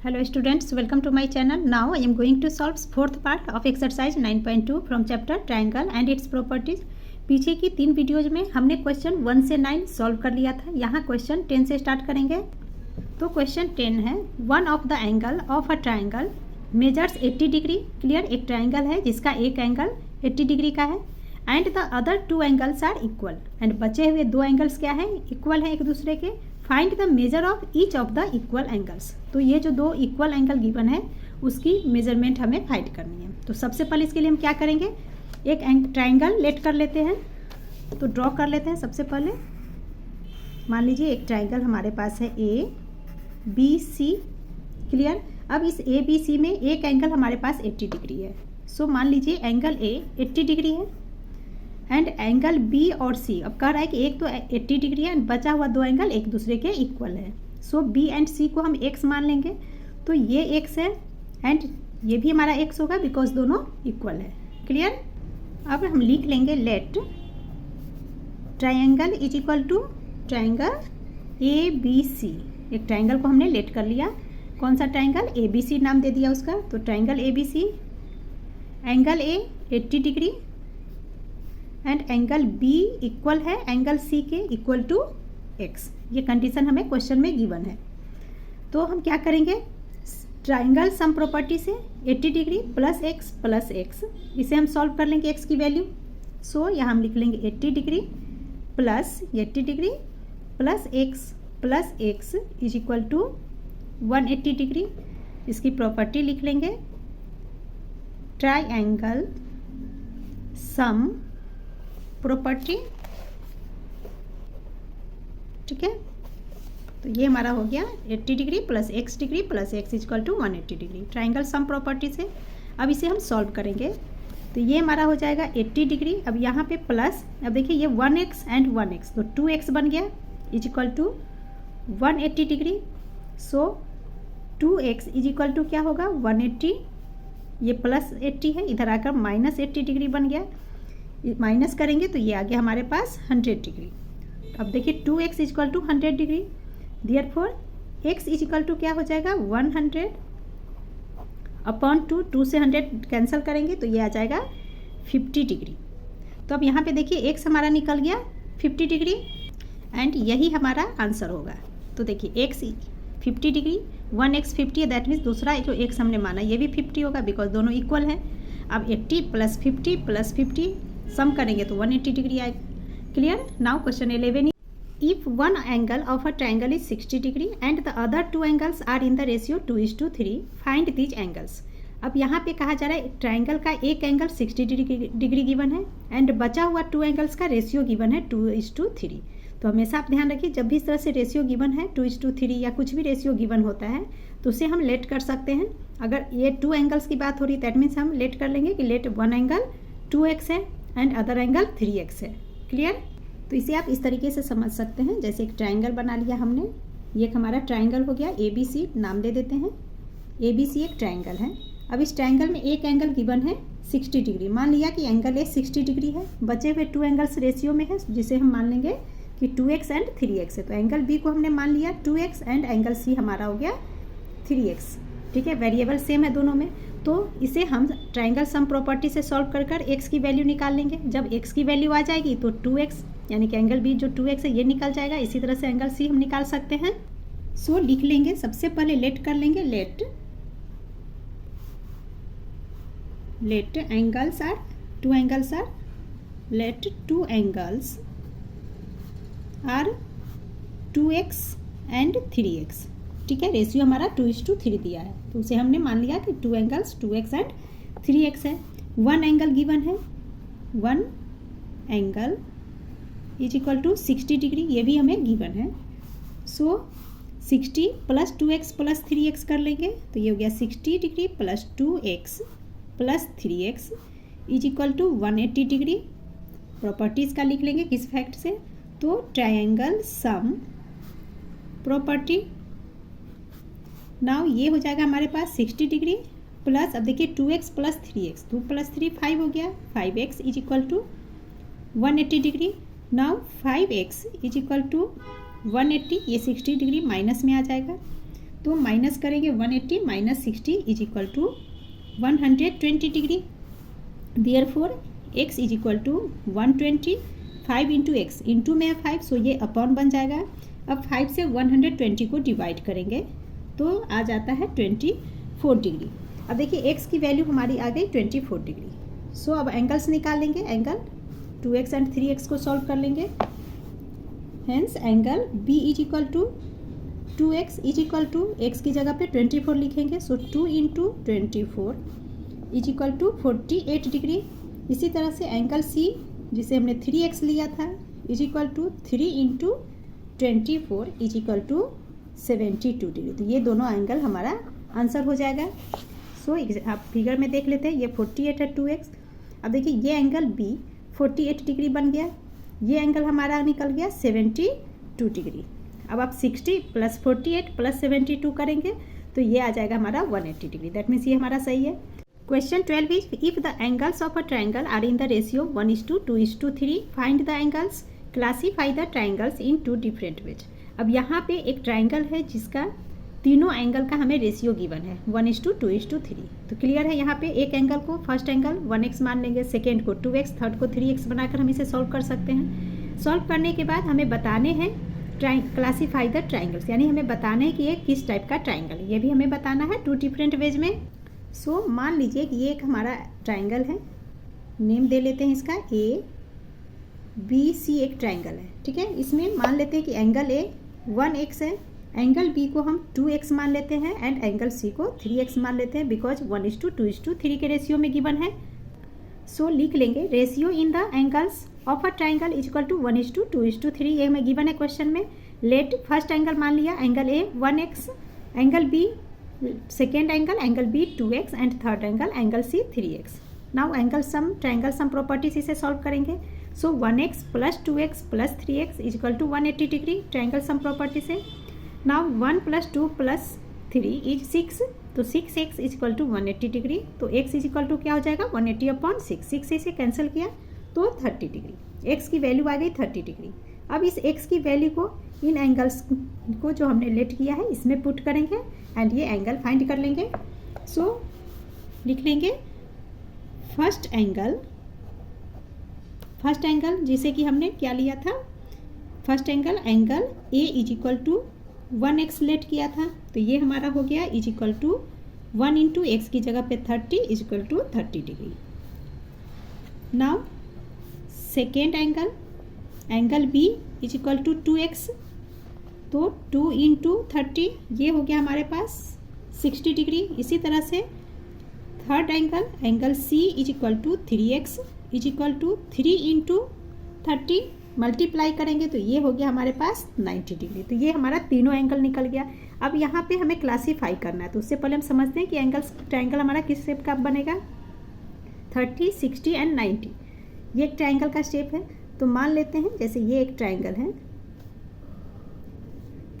Hello students, welcome to my channel. Now I am going to solve fourth part of exercise 9.2 from chapter triangle and its properties. पीछे की 3 videos में हमने question 1 से 9 solve कर लिया था. यहाँ क्वेश्चन 10 से स्टार्ट करेंगे. तो क्वेश्चन 10 है, one of the angle of a triangle measures 80 degree. Clear, एक ट्राइंगल है जिसका एक एंगल 80 डिग्री का है and the other 2 angles are equal. And बचे हुए 2 एंगल्स क्या है, इक्वल है एक दूसरे के. Find the measure of each of the equal angles. तो ये जो 2 इक्वल एंगल गिवन है उसकी मेजरमेंट हमें फाइंड करनी है. तो सबसे पहले इसके लिए हम क्या करेंगे, एक ट्राइंगल लेट कर लेते हैं. तो ड्रॉ कर लेते हैं. सबसे पहले मान लीजिए एक ट्राइंगल हमारे पास है ए बी सी. क्लियर. अब इस ए बी सी में एक एंगल हमारे पास 80 डिग्री है. सो मान लीजिए एंगल ए 80 डिग्री है एंड एंगल बी और सी. अब कह रहा है कि एक तो 80 डिग्री है एंड बचा हुआ 2 एंगल एक दूसरे के इक्वल है. सो बी एंड सी को हम एक्स मान लेंगे. तो ये एक्स है एंड ये भी हमारा एक्स होगा बिकॉज दोनों इक्वल है. क्लियर. अब हम लिख लेंगे let triangle is equal to triangle A B C. एक ट्राइंगल को हमने लेट कर लिया. कौन सा ट्राइंगल, ए बी सी नाम दे दिया उसका. तो triangle A B C, angle A 80 degree and angle B equal है एंगल सी के इक्वल टू एक्स. ये कंडीशन हमें क्वेश्चन में गिवन है. तो हम क्या करेंगे, ट्राइंगल सम प्रॉपर्टी से 80 डिग्री प्लस एक्स, इसे हम सॉल्व कर लेंगे एक्स की वैल्यू. सो यहाँ हम लिख लेंगे 80 degree plus 80 degree plus x is equal to 180 degree. इसकी प्रॉपर्टी लिख लेंगे ट्राइंगल सम प्रॉपर्टी. ठीक है. तो ये हमारा हो गया 80 degree plus x equal to 180 degree triangle sum property से. अब इसे हम सॉल्व करेंगे. तो ये हमारा हो जाएगा 80 डिग्री. अब यहाँ पे प्लस, अब देखिए ये 1x एंड 1x तो 2x बन गया is equal to 180 degree. So 2x is equal to क्या होगा 180. ये प्लस 80 है, इधर आकर माइनस 80 डिग्री बन गया. माइनस करेंगे तो ये आ गया हमारे पास 100 डिग्री. अब देखिए 2x is equal to 100 degree. Therefore x is equal to क्या हो जाएगा 100 अपॉन 2 से 100 कैंसिल करेंगे तो ये आ जाएगा 50 डिग्री. तो अब यहाँ पे देखिए x हमारा निकल गया 50 डिग्री एंड यही हमारा आंसर होगा. तो देखिए x 50 डिग्री, 1x 50 है, दैट मीन्स दूसरा जो x हमने माना ये भी 50 होगा बिकॉज दोनों इक्वल हैं. अब 80 प्लस 50 सम करेंगे तो 180 डिग्री आएगा. Clear. Now question 11. If one angle of a triangle is 60 degree and the other 2 angles are in the ratio 2:3 find these angles. अब यहाँ पे कहा जा रहा है ट्राइंगल का एक एंगल 60 डिग्री गिवन है एंड बचा हुआ 2 एंगल्स का रेशियो गिवन है 2:3. तो हमेशा आप ध्यान रखिए जब भी इस तरह से रेशियो गिवन है 2:3 या कुछ भी रेशियो गिवन होता है तो उसे हम लेट कर सकते हैं. अगर ये 2 एंगल्स की बात हो रही है दैट मीन्स हम लेट कर लेंगे कि लेट वन एंगल 2x है एंड अदर एंगल 3x है. क्लियर. तो इसे आप इस तरीके से समझ सकते हैं. जैसे एक ट्राइंगल बना लिया हमने, ये हमारा ट्राइंगल हो गया ABC, नाम दे देते हैं. ABC एक ट्राइंगल है. अब इस ट्राइंगल में एक एंगल गिवन है 60 डिग्री. मान लिया कि एंगल ए 60 डिग्री है, बचे हुए 2 एंगल्स रेशियो में है जिसे हम मान लेंगे कि 2x एंड 3x है. तो एंगल बी को हमने मान लिया 2x एंड एंगल सी हमारा हो गया 3x. ठीक है, वेरिएबल सेम है दोनों में. तो इसे हम ट्राइंगल सम प्रॉपर्टी से सॉल्व कर x की वैल्यू निकाल लेंगे. जब x की वैल्यू आ जाएगी तो 2x यानी कि एंगल बी जो 2x है ये निकल जाएगा. इसी तरह से एंगल सी हम निकाल सकते हैं. सो लिख लेंगे, सबसे पहले लेट कर लेंगे let angles are 2 angles are let 2 angles are 2x and 3x. ठीक है, रेशियो हमारा 2:3 दिया है तो उसे हमने मान लिया कि 2 एंगल्स 2x एंड 3x है. 1 एंगल गिवन है, 1 angle is equal to 60 degree, ये भी हमें गिवन है. सो 60 प्लस 2x प्लस 3x कर लेंगे तो ये हो गया 60 degree plus 2x plus 3x is equal to 180 degree. Properties का लिख लेंगे किस फैक्ट से, तो ट्राइंगल सम प्रॉपर्टी. नाउ ये हो जाएगा हमारे पास 60 डिग्री प्लस, अब देखिए 2x प्लस 3x, 2 प्लस 3 5 हो गया, 5x is equal to 180 degree. Now 5x is equal to 180, ये 60 डिग्री माइनस में आ जाएगा तो माइनस करेंगे 180 minus 60 is equal to 120 degree. Therefore x is equal to 120, 5 into x, into में 5 सो ये अपॉन बन जाएगा। अब 5 से 120 को डिवाइड करेंगे तो आ जाता है 24 डिग्री। अब देखिए x की वैल्यू हमारी आ गई 24 डिग्री। सो अब एंगल्स निकाल लेंगे, एंगल 2x एंड 3x को सॉल्व कर लेंगे। Hence angle B is equal to 2x is equal to x की जगह पे 24 लिखेंगे, so 2 into 24 is equal to 48 degree. इसी तरह से एंगल C जिसे हमने 3x लिया था is equal to 3 into 24 is equal to 72 degree. तो ये दोनों एंगल हमारा आंसर हो जाएगा। सो आप फिगर में देख लेते हैं, ये 48 है 2x। अब देखिए ये एंगल B 48 डिग्री बन गया, ये एंगल हमारा निकल गया 72 डिग्री। अब आप 60 प्लस 48 प्लस 72 करेंगे तो ये आ जाएगा हमारा 180 डिग्री। दैट मीन्स ये हमारा सही है। Question 12 is if the angles of a triangle are in the ratio 1:2:3 find the angles, classify the triangles in 2 different ways. अब यहाँ पे एक ट्राइंगल है जिसका तीनों एंगल का हमें रेशियो गिवन है 1:2:3। तो क्लियर है, यहाँ पे एक एंगल को फर्स्ट एंगल 1x मान लेंगे, सेकेंड को 2x, थर्ड को 3x बनाकर हम इसे सॉल्व कर सकते हैं। सॉल्व करने के बाद हमें बताने हैं क्लासीफाई द ट्राइंगल्स, यानी हमें बताना है कि ये किस टाइप का ट्राइंगल है, ये भी हमें बताना है 2 डिफरेंट वेज में। सो मान लीजिए कि ये एक हमारा ट्राइंगल है, नेम दे लेते हैं इसका ABC एक ट्राइंगल है, ठीक है। इसमें मान लेते हैं कि एंगल A 1x है, एंगल B को हम 2x मान लेते हैं एंड एंगल C को 3x मान लेते हैं बिकॉज 1:2:3 के रेशियो में गिवन है। सो लिख लेंगे ratio in the angles of a triangle is equal to 1:2:3, ये हमें गिवन है क्वेश्चन में। लेट फर्स्ट एंगल मान लिया angle A 1x, angle B second angle B 2x and third angle C 3x। Now angle sum, triangle sum properties इसे solve करेंगे। So 1x plus 2x plus 3x is equal to 180 degree triangle sum property से। Now 1 plus 2 plus 3 is 6, तो 6x is equal to 180 degree. तो x is equal to क्या हो जाएगा 180/6, 6 से इसे कैंसिल किया तो 30 डिग्री, x की वैल्यू आ गई 30 डिग्री। अब इस x की वैल्यू को इन एंगल्स को जो हमने लेट किया है इसमें पुट करेंगे एंड ये एंगल फाइंड कर लेंगे। सो लिख लेंगे फर्स्ट एंगल जिसे कि हमने क्या लिया था, first angle A is equal to 1x let किया था, तो ये हमारा हो गया is equal to 1 into x की जगह पे 30 is equal to 30 degree. Now second angle B is equal to 2x, तो 2 इंटू 30 ये हो गया हमारे पास 60 डिग्री। इसी तरह से third angle C is equal to 3x is equal to 3 into 30 multiply करेंगे तो ये हो गया हमारे पास 90 डिग्री। तो ये हमारा तीनों एंगल निकल गया। अब यहाँ पे हमें क्लासीफाई करना है, तो उससे पहले हम समझते हैं कि ट्राइंगल हमारा किस शेप का बनेगा, 30, 60 एंड 90। ये एक ट्राइंगल का शेप है। तो मान लेते हैं जैसे ये एक ट्राइंगल है,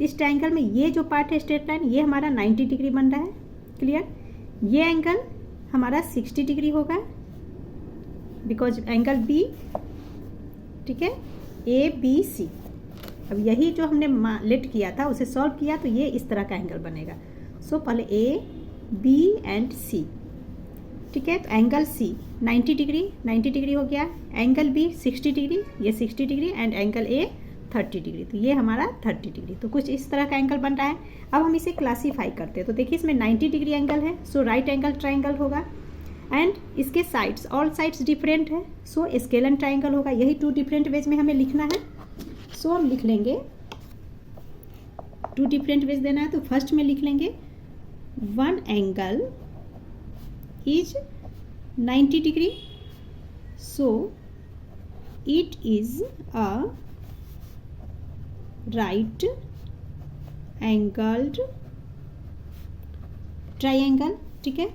इस ट्राइंगल में ये जो पार्ट है स्ट्रेट लाइन ये हमारा 90 डिग्री बन रहा है, क्लियर। ये एंगल हमारा 60 डिग्री होगा बिकॉज एंगल B, ठीक है, ABC। अब यही जो हमने लेट किया था उसे सॉल्व किया तो ये इस तरह का एंगल बनेगा। सो पहले A, B एंड C, ठीक है। तो एंगल C 90 डिग्री हो गया, एंगल B 60 डिग्री, ये 60 degree and angle A 30 degree, तो ये हमारा 30 डिग्री। तो कुछ इस तरह का एंगल बन रहा है। अब हम इसे क्लासीफाई करते हैं, तो देखिए इसमें 90 डिग्री एंगल है, सो राइट एंगल ट्राइंगल होगा एंड इसके साइड्स, ऑल साइड्स डिफरेंट है, सो स्केलन ट्राइंगल होगा। यही 2 डिफरेंट वेज में हमें लिखना है। सो हम लिख लेंगे 2 डिफरेंट वेज देना है, तो फर्स्ट में लिख लेंगे one angle is 90 degree, so it is a right angled triangle, ठीक है।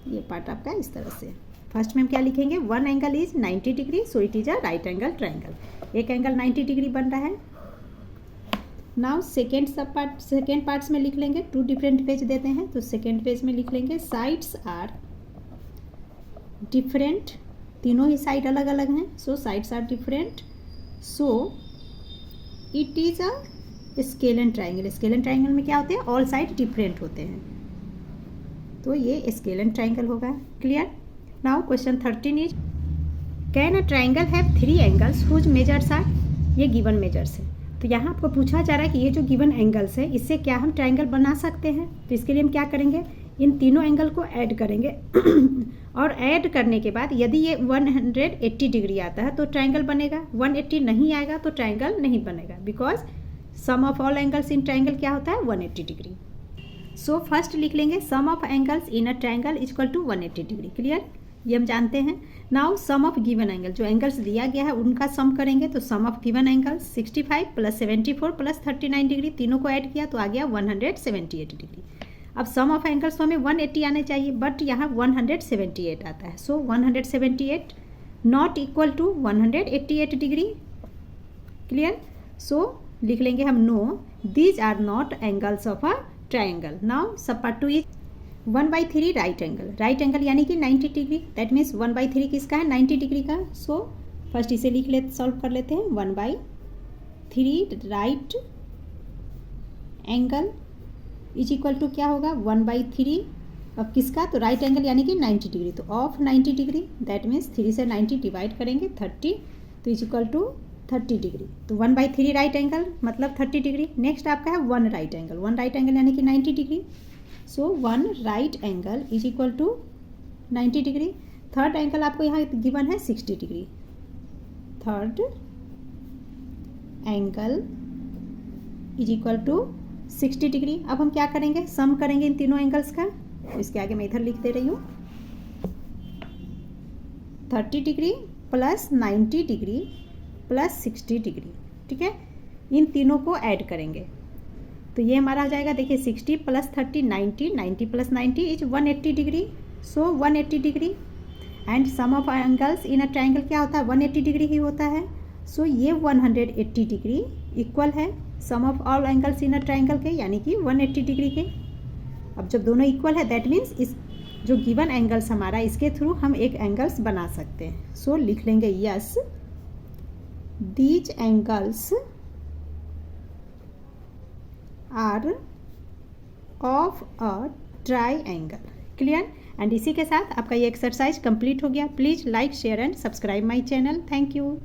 ये पार्ट आपका इस तरह से। फर्स्ट में हम क्या लिखेंगे, one angle is 90 degree, so it is a right angle triangle. एक एंगल 90 डिग्री बन रहा है। नाउ सेकेंड पार्ट्स में लिख लेंगे, 2 डिफरेंट पेज देते हैं, तो सेकेंड पेज में लिख लेंगे साइड्स आर डिफरेंट, तीनों ही साइड अलग अलग हैं, so sides are different, so it is a scalene triangle. Scalene triangle में क्या होते हैं, ऑल साइड डिफरेंट होते हैं, तो ये स्केलन ट्राइंगल होगा। Clear. Now question 13 is can a triangle have 3 angles whose measures are, ये गिवन मेजर्स है। तो यहाँ आपको पूछा जा रहा है कि ये जो गिवन एंगल्स है इससे क्या हम ट्राइंगल बना सकते हैं। तो इसके लिए हम क्या करेंगे, इन तीनों एंगल को ऐड करेंगे और ऐड करने के बाद यदि ये 180 डिग्री आता है तो ट्राइंगल बनेगा, 180 नहीं आएगा तो ट्राइंगल नहीं बनेगा, because sum of all angles in triangle क्या होता है 180 डिग्री। सो फर्स्ट लिख लेंगे sum of angles in a triangle equal to 180 degree. Clear, ये हम जानते हैं। Now sum of given angle, जो एंगल्स दिया गया है उनका सम करेंगे, तो sum of given angles 65 plus 74 plus 39 degree, तीनों को ऐड किया तो आ गया 178 डिग्री। अब सम ऑफ एंगल्स तो हमें 180 आने चाहिए, बट यहाँ 178 आता है, so 178 not equal to 188 degree. Clear, so लिख लेंगे हम no these are not angles of a triangle. Now sub part 2 is 1/3 right angle. Right angle यानी कि 90 डिग्री, दैट मीन्स 1/3 किसका है 90 डिग्री का। सो फर्स्ट इसे लिख लेते, सॉल्व कर लेते हैं। 1/3 right angle is equal to क्या होगा 1/3 अब किसका, तो राइट एंगल यानी कि 90 डिग्री, तो ऑफ 90 डिग्री दैट मीन्स 3 से 90 डिवाइड करेंगे 30, तो इज इक्वल टू 30 डिग्री। तो 1/3 राइट एंगल मतलब 30 डिग्री। नेक्स्ट आपका है 1 राइट एंगल। 1 राइट एंगल यानी कि 90 degree, so 1 right angle is equal to 90 degree. Third angle आपको यहाँ गिवन है 60 degree. Third angle is equal to 60 degree. अब हम क्या करेंगे, सम करेंगे इन तीनों एंगल्स का। इसके आगे मैं इधर लिख दे रही हूँ 30 degree plus 90 degree plus 60 degree. ठीक है, इन तीनों को ऐड करेंगे तो ये हमारा हो जाएगा, देखिए 60 plus 30 90, 90 plus 90 is 180 degree. So 180 degree and sum of angles in a triangle क्या होता है 180 डिग्री ही होता है। सो ये 180 डिग्री इक्वल है sum of all angles in a triangle के, यानी कि 180 डिग्री के। अब जब दोनों इक्वल है दैट मीन्स इस जो गिवन एंगल्स हमारा इसके थ्रू हम एक एंगल्स बना सकते हैं। सो लिख लेंगे yes these angles are of a triangle. Clear, and इसी के साथ आपका ये एक्सरसाइज कंप्लीट हो गया। Please like share and subscribe my channel. Thank you.